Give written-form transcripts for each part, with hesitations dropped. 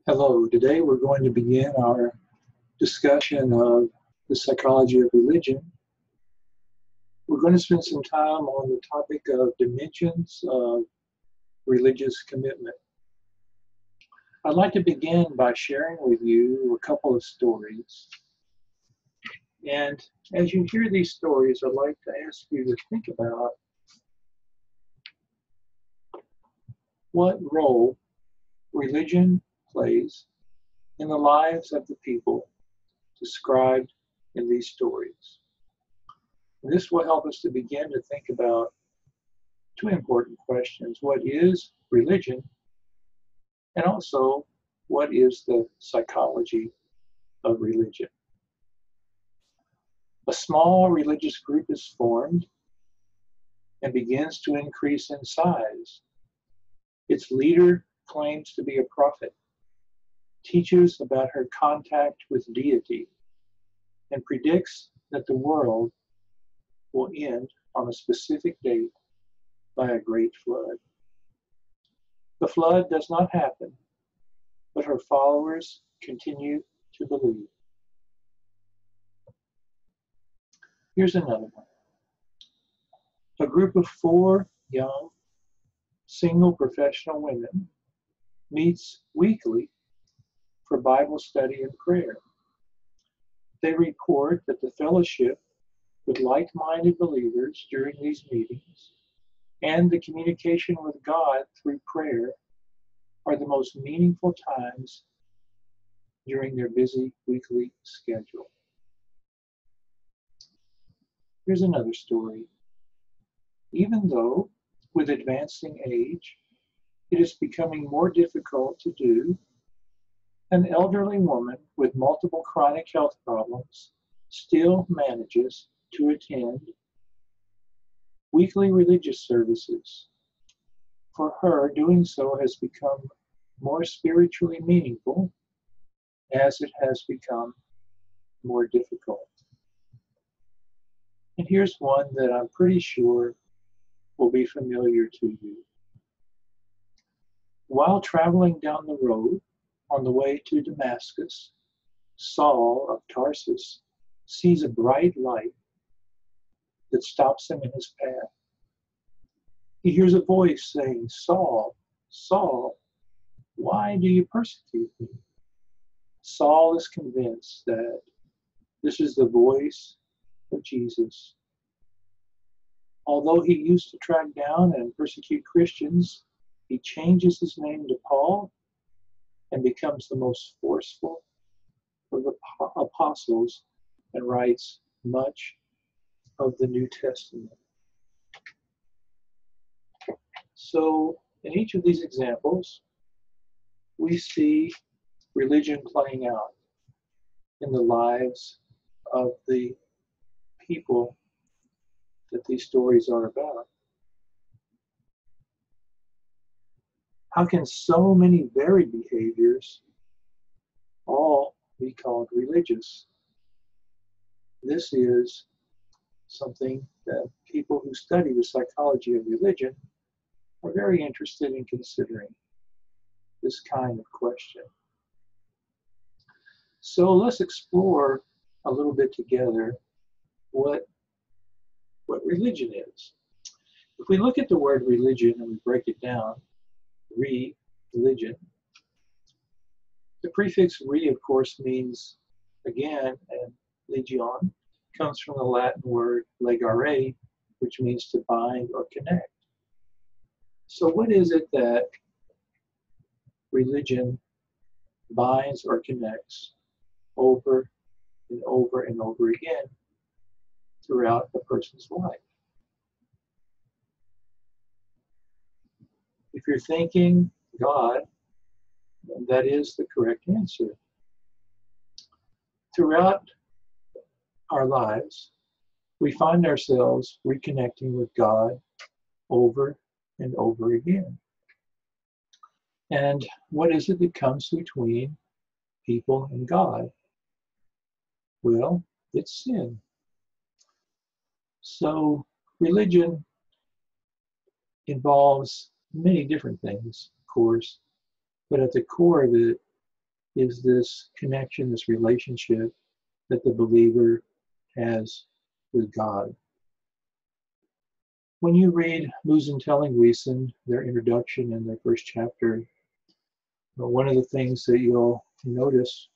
Hello, today we're going to begin our discussion of the psychology of religion. We're going to spend some time on the topic of dimensions of religious commitment. I'd like to begin by sharing with you a couple of stories. And as you hear these stories, I'd like to ask you to think about what role religion plays in the lives of the people described in these stories. And this will help us to begin to think about two important questions. What is religion? And also, what is the psychology of religion? A small religious group is formed and begins to increase in size. Its leader claims to be a prophet, teaches about her contact with deity, and predicts that the world will end on a specific date by a great flood. The flood does not happen, but her followers continue to believe. Here's another one. A group of 4 young, single professional women meets weekly for Bible study and prayer. They report that the fellowship with like-minded believers during these meetings and the communication with God through prayer are the most meaningful times during their busy weekly schedule. Here's another story. Even though, with advancing age, it is becoming more difficult to do, an elderly woman with multiple chronic health problems still manages to attend weekly religious services. For her, doing so has become more spiritually meaningful as it has become more difficult. And here's one that I'm pretty sure will be familiar to you. While traveling down the road on the way to Damascus, Saul of Tarsus sees a bright light that stops him in his path. He hears a voice saying, "Saul, Saul, why do you persecute me?" Saul is convinced that this is the voice of Jesus. Although he used to track down and persecute Christians, he changes his name to Paul and becomes the most forceful of the apostles and writes much of the New Testament. So in each of these examples, we see religion playing out in the lives of the people that these stories are about. How can so many varied behaviors all be called religious? This is something that people who study the psychology of religion are very interested in considering, this kind of question. So let's explore a little bit together what religion is. If we look at the word religion and we break it down, religion, the prefix re, of course, means again, and legion comes from the Latin word legare, which means to bind or connect. So what is it that religion binds or connects over and over and over again throughout a person's life? If you're thinking God, that is the correct answer. Throughout our lives, we find ourselves reconnecting with God over and over again. And what is it that comes between people and God? Well, it's sin. So religion involves many different things, of course, but at the core of it is this connection, this relationship that the believer has with God. When you read Musen Tellinghuisen, their introduction in their first chapter, one of the things that you'll notice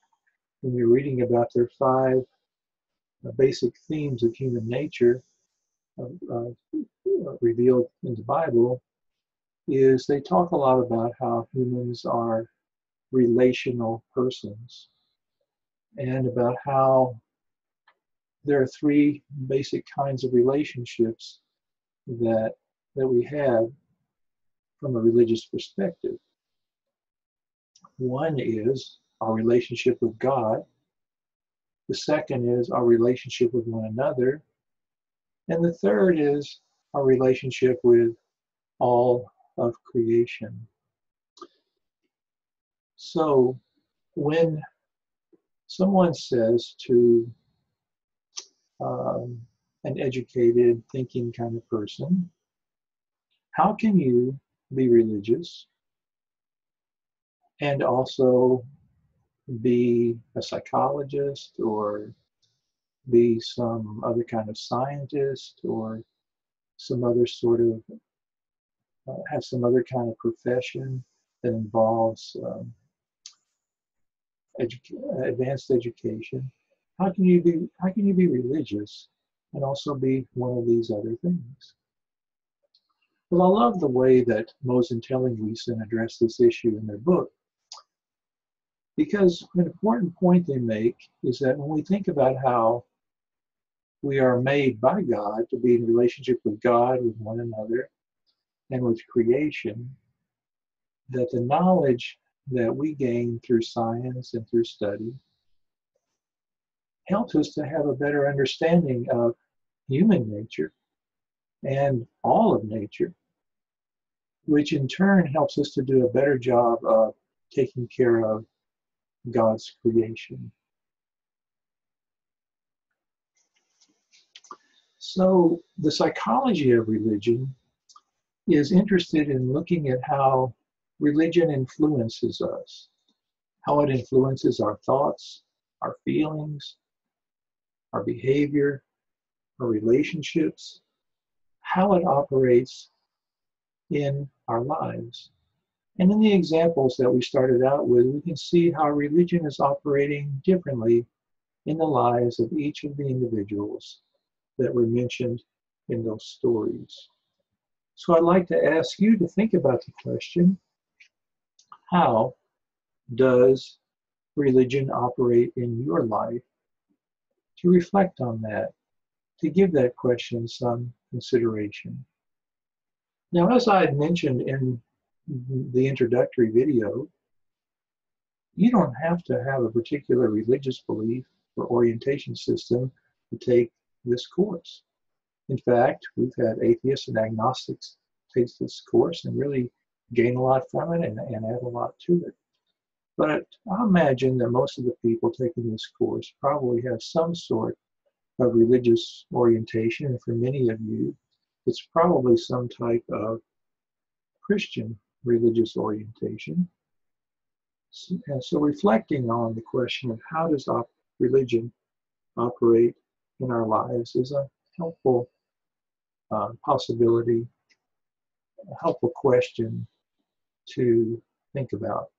when you're reading about their 5 basic themes of human nature revealed in the Bible is they talk a lot about how humans are relational persons and about how there are 3 basic kinds of relationships that we have from a religious perspective. One is our relationship with God. The second is our relationship with one another. And the third is our relationship with all of creation. So when someone says to an educated, thinking kind of person, how can you be religious and also be a psychologist or be some other kind of scientist or some other sort of have some other kind of profession that involves advanced education? How can you be religious and also be one of these other things? Well, I love the way that Musen Tellinghuisen addressed this issue in their book, because an important point they make is that when we think about how we are made by God to be in relationship with God, with one another, and with creation, that the knowledge that we gain through science and through study helps us to have a better understanding of human nature and all of nature, which in turn helps us to do a better job of taking care of God's creation. So the psychology of religion is interested in looking at how religion influences us, how it influences our thoughts, our feelings, our behavior, our relationships, how it operates in our lives. And in the examples that we started out with, we can see how religion is operating differently in the lives of each of the individuals that were mentioned in those stories. So I'd like to ask you to think about the question, how does religion operate in your life? To reflect on that, to give that question some consideration. Now, as I had mentioned in the introductory video, you don't have to have a particular religious belief or orientation system to take this course. In fact, we've had atheists and agnostics take this course and really gain a lot from it and add a lot to it. But I imagine that most of the people taking this course probably have some sort of religious orientation, and for many of you, it's probably some type of Christian religious orientation. And so reflecting on the question of how does religion operate in our lives is a helpful possibility, a helpful question to think about.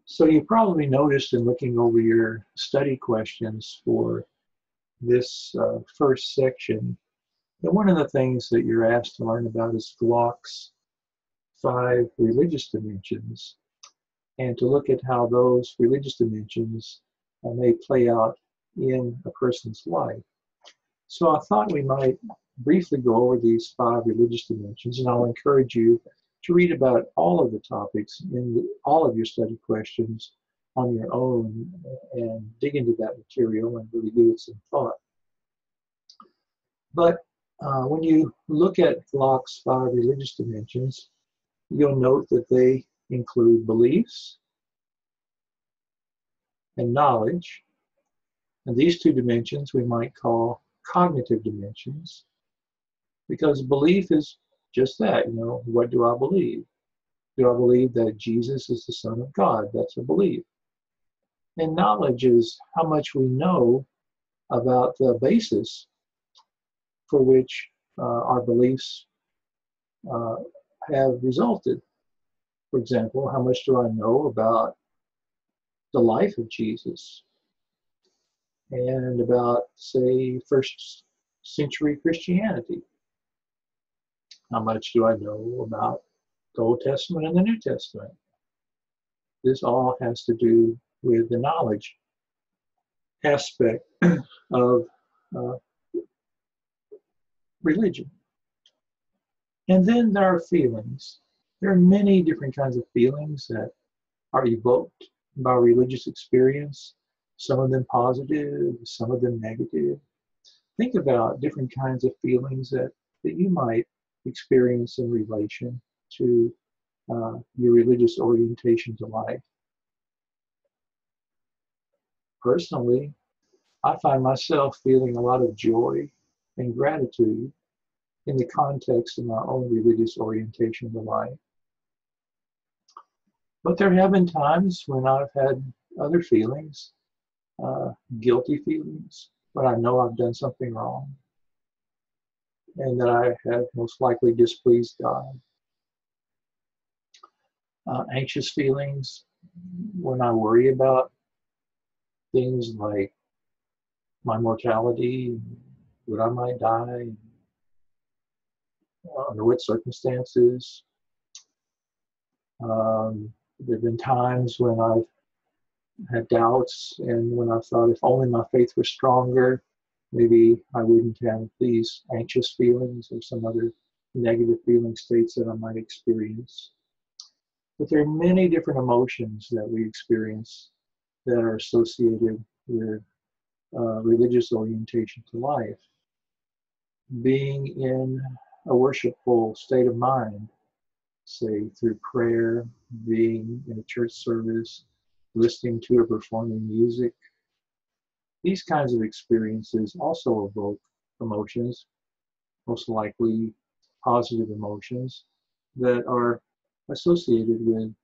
So you probably noticed in looking over your study questions for this first section that one of the things that you're asked to learn about is Glock's 5 religious dimensions, and to look at how those religious dimensions may play out in a person's life. So I thought we might briefly go over these 5 religious dimensions, and I'll encourage you to read about all of the topics in all of your study questions on your own and dig into that material and really give it some thought. But when you look at Glock's 5 religious dimensions, you'll note that they include beliefs and knowledge. And these 2 dimensions we might call cognitive dimensions, because belief is just that, what do I believe? Do I believe that Jesus is the Son of God? That's a belief. And knowledge is how much we know about the basis for which our beliefs uh, have resulted. For example, how much do I know about the life of Jesus and about, say, first century Christianity? How much do I know about the Old Testament and the New Testament? This all has to do with the knowledge aspect of uh, religion. And then there are feelings. There are many different kinds of feelings that are evoked by religious experience, some of them positive, some of them negative. Think about different kinds of feelings that you might experience in relation to your religious orientation to life. Personally, I find myself feeling a lot of joy and gratitude in the context of my own religious orientation to life. But there have been times when I've had other feelings, guilty feelings, when I know I've done something wrong and that I have most likely displeased God. Anxious feelings when I worry about things like my mortality, when I might die, under what circumstances. There have been times when I've had doubts and when I thought if only my faith were stronger, maybe I wouldn't have these anxious feelings or some other negative feeling states that I might experience. But there are many different emotions that we experience that are associated with religious orientation to life. Being in a worshipful state of mind, say through prayer, being in a church service, listening to or performing music. These kinds of experiences also evoke emotions, most likely positive emotions, that are associated with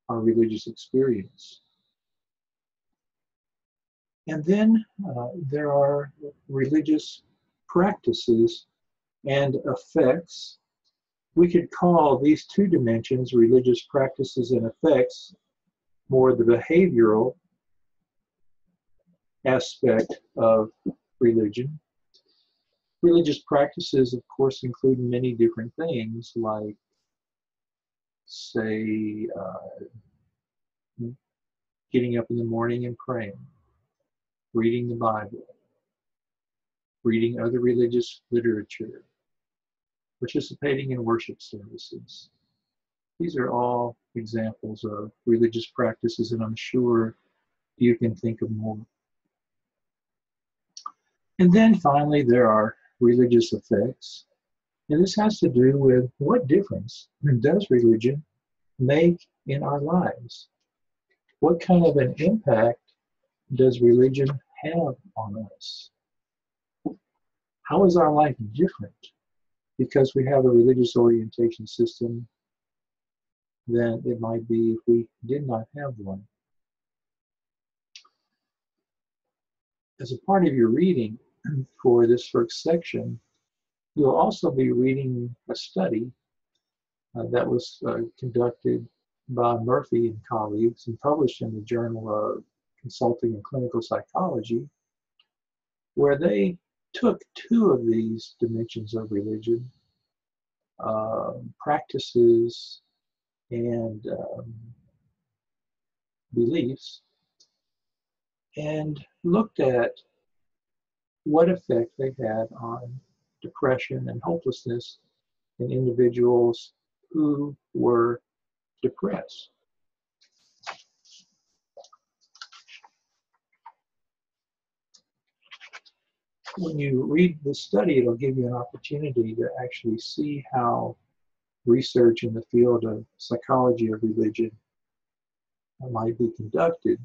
our religious experience. And then there are religious practices and effects. We could call these two dimensions, religious practices and effects, more the behavioral aspect of religion. Religious practices, of course, include many different things like, say, getting up in the morning and praying, reading the Bible, reading other religious literature, participating in worship services. These are all examples of religious practices, and I'm sure you can think of more. And then finally, there are religious effects. And this has to do with what difference does religion make in our lives? What kind of an impact does religion have on us? How is our life different because we have a religious orientation system than it might be if we did not have one? As a part of your reading for this first section, you'll also be reading a study that was conducted by Murphy and colleagues and published in the Journal of Consulting and Clinical Psychology, where they took two of these dimensions of religion, practices and beliefs, and looked at what effect they had on depression and hopelessness in individuals who were depressed. When you read the study, it'll give you an opportunity to actually see how research in the field of psychology of religion might be conducted.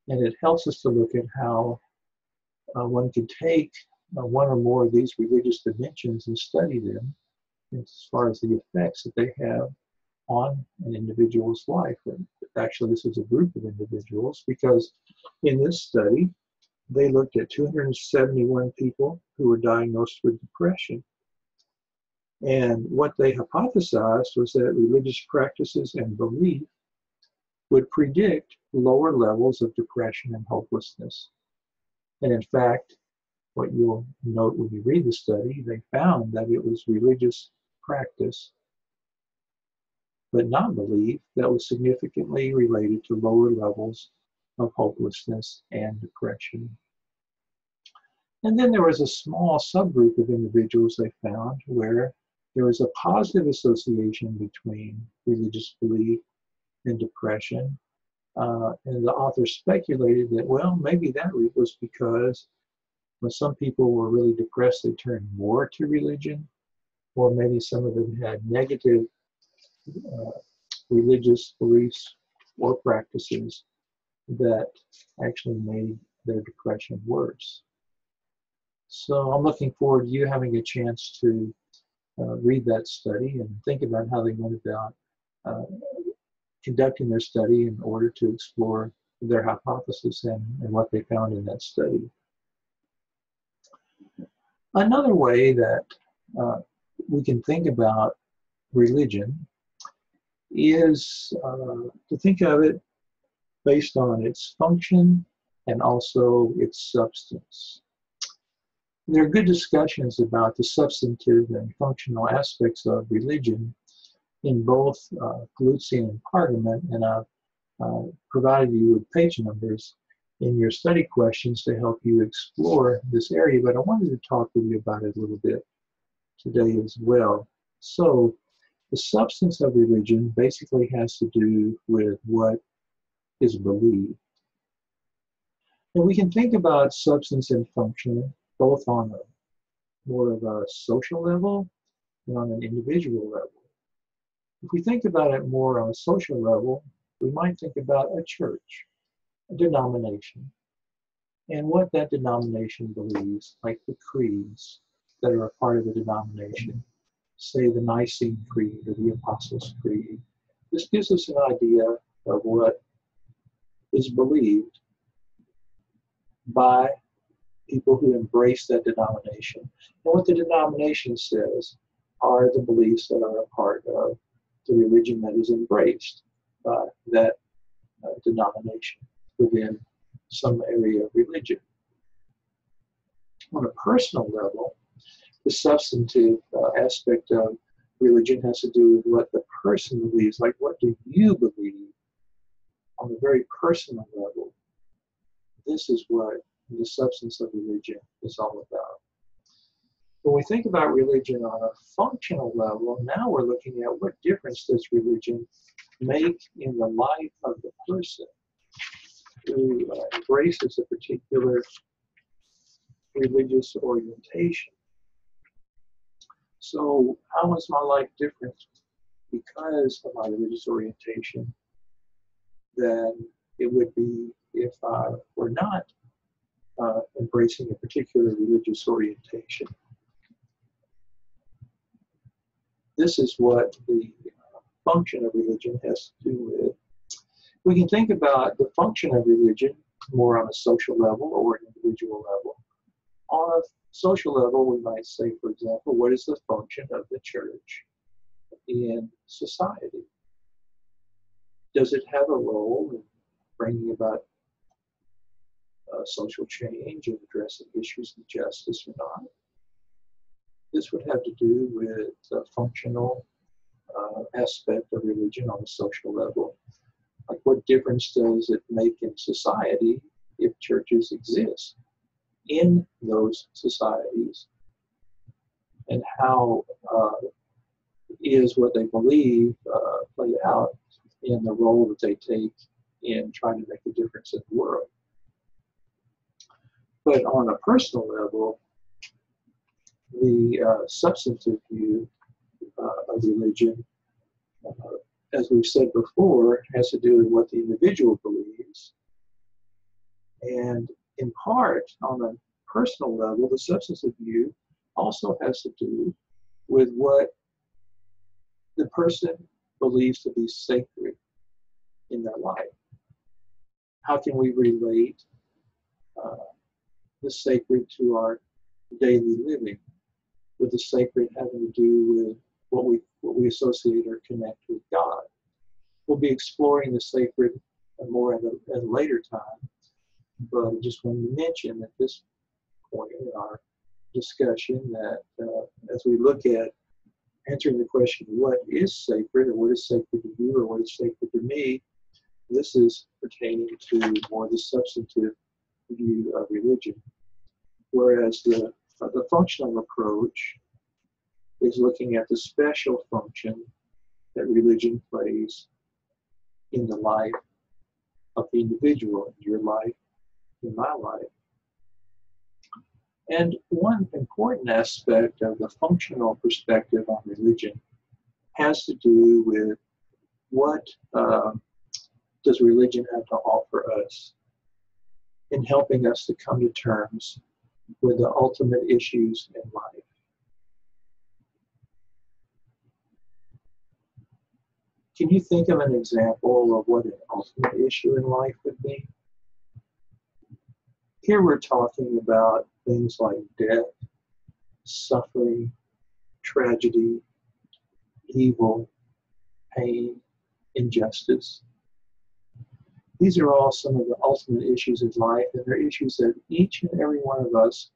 And it helps us to look at how one can take one or more of these religious dimensions and study them as far as the effects that they have on an individual's life. And actually, this is a group of individuals because in this study, they looked at 271 people who were diagnosed with depression. And what they hypothesized was that religious practices and belief would predict lower levels of depression and hopelessness. And in fact, what you'll note when you read the study, they found that it was religious practice, but not belief, that was significantly related to lower levels of hopelessness and depression. And then there was a small subgroup of individuals they found where there was a positive association between religious belief and depression. And the author speculated that, well, maybe that was because when some people were really depressed, they turned more to religion, or maybe some of them had negative religious beliefs or practices that actually made their depression worse. So I'm looking forward to you having a chance to read that study and think about how they went about conducting their study in order to explore their hypothesis and what they found in that study. Another way that we can think about religion is to think of it based on its function and also its substance. There are good discussions about the substantive and functional aspects of religion in both Lucian and Pargament, and I've provided you with page numbers in your study questions to help you explore this area, but I wanted to talk with you about it a little bit today as well. So the substance of religion basically has to do with what is believed. And we can think about substance and function both on a more of a social level and on an individual level. If we think about it more on a social level, we might think about a church, a denomination, and what that denomination believes, like the creeds that are a part of the denomination, say the Nicene Creed or the Apostles' Creed. This gives us an idea of what is believed by people who embrace that denomination. And what the denomination says are the beliefs that are a part of the religion that is embraced by that denomination within some area of religion. On a personal level, the substantive aspect of religion has to do with what the person believes, like what do you believe on a very personal level. This is what the substance of religion is all about. When we think about religion on a functional level, now we're looking at what difference does religion make in the life of the person who embraces a particular religious orientation. So how is my life different because of my religious orientation than it would be if I were not embracing a particular religious orientation? This is what the function of religion has to do with. We can think about the function of religion more on a social level or an individual level. On a social level, we might say, for example, what is the function of the church in society? Does it have a role in bringing about social change and addressing issues of justice or not? This would have to do with the functional aspect of religion on a social level. Like, what difference does it make in society if churches exist in those societies? And how is what they believe played out in the role that they take in trying to make a difference in the world? But on a personal level, the substantive view of religion, as we've said before, has to do with what the individual believes. And in part, on a personal level, the substantive view also has to do with what the person believes to be sacred in their life? How can we relate uh, the sacred to our daily living, with the sacred having to do with what we associate or connect with God? We'll be exploring the sacred more at a later time, but I just wanted to mention at this point in our discussion that as we look at answering the question, what is sacred, or what is sacred to you, or what is sacred to me, this is pertaining to more the substantive view of religion. Whereas the functional approach is looking at the special function that religion plays in the life of the individual, in your life, in my life. And one important aspect of the functional perspective on religion has to do with what does religion have to offer us in helping us to come to terms with the ultimate issues in life. Can you think of an example of what an ultimate issue in life would be? Here we're talking about things like death, suffering, tragedy, evil, pain, injustice. These are all some of the ultimate issues in life, and they're issues that each and every one of us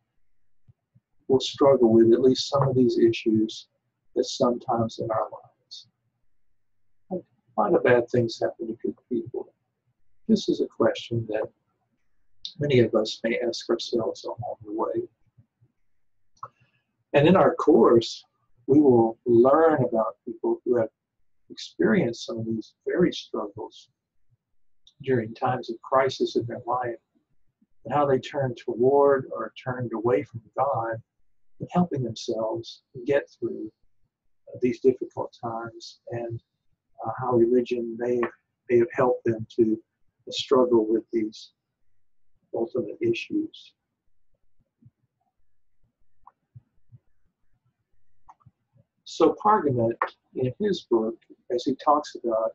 will struggle with, at least some of these issues at some times in our lives. A lot of bad things happen to good people. This is a question that many of us may ask ourselves along the way. And in our course, we will learn about people who have experienced some of these very struggles during times of crisis in their life, and how they turned toward or turned away from God in helping themselves get through these difficult times, and how religion may have helped them to struggle with these ultimate issues. So Pargamet, in his book, as he talks about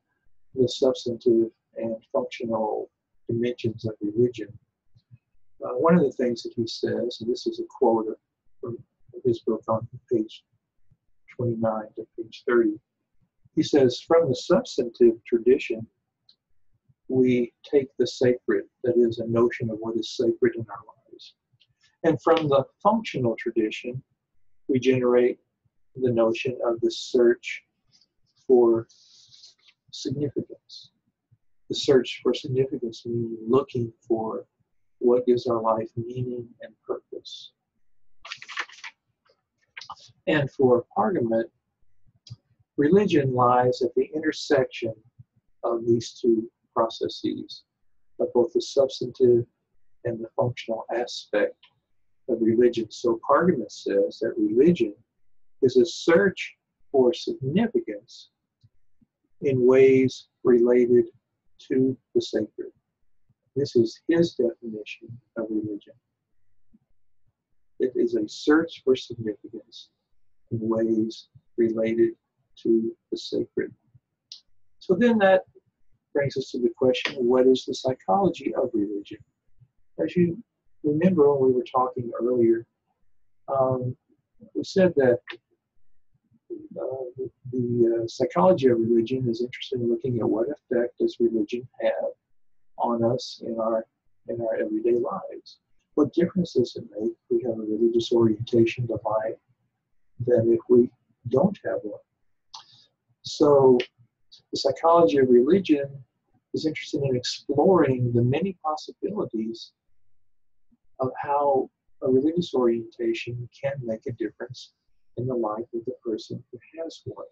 the substantive and functional dimensions of religion, one of the things that he says, and this is a quote from his book on page 29 to page 30, he says, from the substantive tradition, we take the sacred, that is, a notion of what is sacred in our lives. And from the functional tradition, we generate the notion of the search for significance. The search for significance meaning looking for what gives our life meaning and purpose. And for Pargamet, religion lies at the intersection of these two processes, of both the substantive and the functional aspect of religion. So Pargamet says that religion is a search for significance in ways related to the sacred. This is his definition of religion. It is a search for significance in ways related to the sacred. So then that brings us to the question, what is the psychology of religion? As you remember when we were talking earlier, we said that the psychology of religion is interested in looking at what effect does religion have on us in our everyday lives. What difference does it make if we have a religious orientation to life than if we don't have one? So the psychology of religion is interested in exploring the many possibilities of how a religious orientation can make a difference in the life of the person who has one.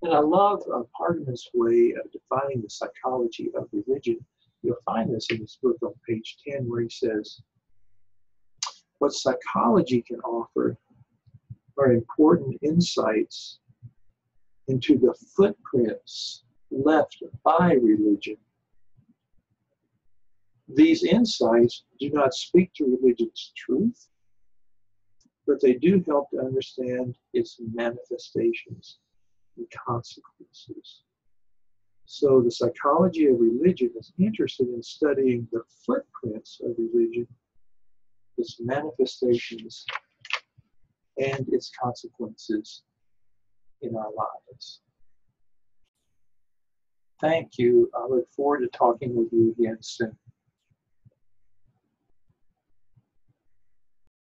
And I love Pargamet's way of defining the psychology of religion. You'll find this in his book on page 10, where he says, what psychology can offer are important insights into the footprints left by religion. These insights do not speak to religion's truth, but they do help to understand its manifestations and consequences. So the psychology of religion is interested in studying the footprints of religion, its manifestations, and its consequences in our lives. Thank you. I look forward to talking with you again soon.